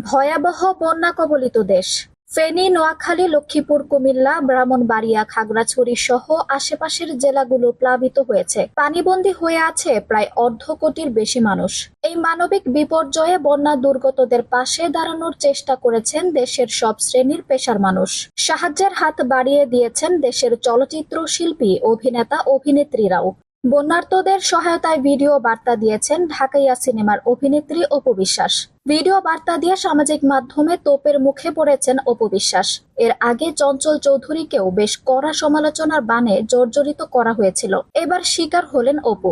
ভয়াবহ বন্যা কবলিত দেশ। ফেনী, নোয়াখালী, লক্ষ্মীপুর, কুমিল্লা, ব্রাহ্মণবাড়িয়া, খাগড়াছড়ি সহ আশেপাশের জেলাগুলো প্লাবিত হয়েছে। পানিবন্দী হয়ে আছে প্রায় 1.5 কোটির বেশি মানুষ। এই মানবিক বিপর্যয়ে বন্যা দুর্গতদের পাশে দাঁড়ানোর চেষ্টা করেছেন দেশের সব শ্রেণীর পেশার মানুষ। সাহায্যের হাত বাড়িয়ে দিয়েছেন দেশের চলচ্চিত্র শিল্পী, অভিনেতা, অভিনেত্রীরাও। বন্যার্তদের সহায়তায় ভিডিও বার্তা দিয়েছেন ঢাকাইয়া সিনেমার অভিনেত্রী অপু বিশ্বাস। ভিডিও বার্তা দিয়ে সামাজিক মাধ্যমে তোপের মুখে পড়েছেন অপু বিশ্বাস। এর আগে চঞ্চল চৌধুরীকেও বেশ কড়া সমালোচনার বাণে জর্জরিত করা হয়েছিল। এবার শিকার হলেন অপু।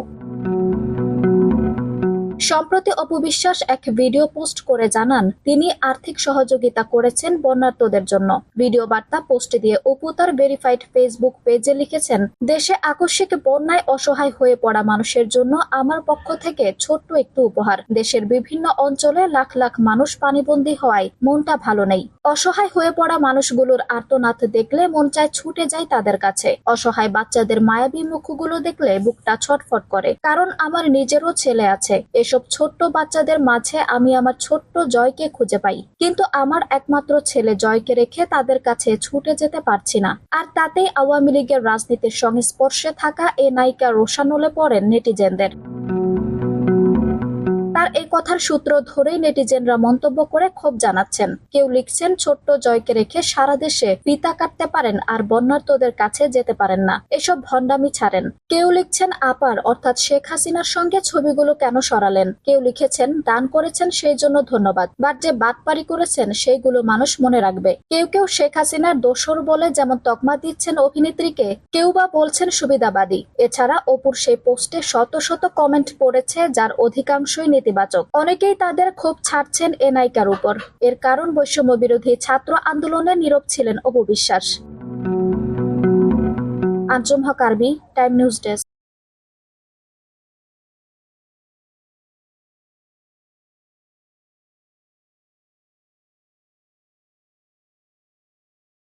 সম্প্রতি অপু বিশ্বাস এক ভিডিও পোস্ট করে জানান তিনি আর্থিক সহযোগিতা করেছেন বন্যার্তদের জন্য। ভিডিও বার্তা পোস্ট দিয়ে অপু তার ভেরিফাইড ফেসবুক পেজে লিখেছেন, দেশে আকস্মিক বন্যায় অসহায় হয়ে পড়া মানুষের জন্য আমার পক্ষ থেকে ছোট্ট একটু উপহার। দেশের বিভিন্ন অঞ্চলে লাখ লাখ মানুষ পানিবন্দী হওয়ায় মনটা ভালো নেই। অসহায় হয়ে পড়া মানুষগুলোর আর্তনাদ দেখলে মন চায় ছুটে যায় তাদের কাছে। অসহায় বাচ্চাদের মায়াবী মুখগুলো দেখলে বুকটা ছটফট করে, কারণ আমার নিজেরও ছেলে আছে। এসব ছোট্ট বাচ্চাদের মাঝে আমি আমার ছোট্ট জয়কে খুঁজে পাই, কিন্তু আমার একমাত্র ছেলে জয়কে রেখে তাদের কাছে ছুটে যেতে পারছি না। আর তাতেই আওয়ামী লীগের রাজনীতির সংস্পর্শে থাকা এ নায়িকা রোষানলে পড়েন নেটিজেনদের। তার এই কথার সূত্র ধরেই নেটিজেনরা মন্তব্য করে ক্ষোভ জানাচ্ছেন। কেউ লিখছেন, ছোট্ট জয়কে রেখে সারা দেশে ফিতা কাটতে পারেন আর বন্যার্তদের কাছে যেতে পারেন না, এসব ভণ্ডামি ছাড়েন। কেউ লিখছেন, আপার অর্থাৎ শেখ হাসিনার সঙ্গে ছবিগুলো কেন সরালেন। কেউ লিখেছেন, দান করেছেন সেই জন্য ধন্যবাদ, বাট যে বাটপারি করেছেন সেইগুলো মানুষ মনে রাখবে। কেউ কেউ শেখ হাসিনার দোসর বলে যেমন তকমা দিচ্ছেন অভিনেত্রীকে, কেউ বা বলছেন সুবিধাবাদী। এছাড়া অপুর সেই পোস্টে শত শত কমেন্ট পড়েছে যার অধিকাংশই নেতিবাচক। অনেকেই তাদের ক্ষোভ ছাড়ছেন এ নায়িকার উপর। এর কারণ বৈষম্য বিরোধী ছাত্র আন্দোলনে নীরব ছিলেন অপু বিশ্বাস। আঞ্জুম হক আরবি, টাইম নিউজ ডেস্ক।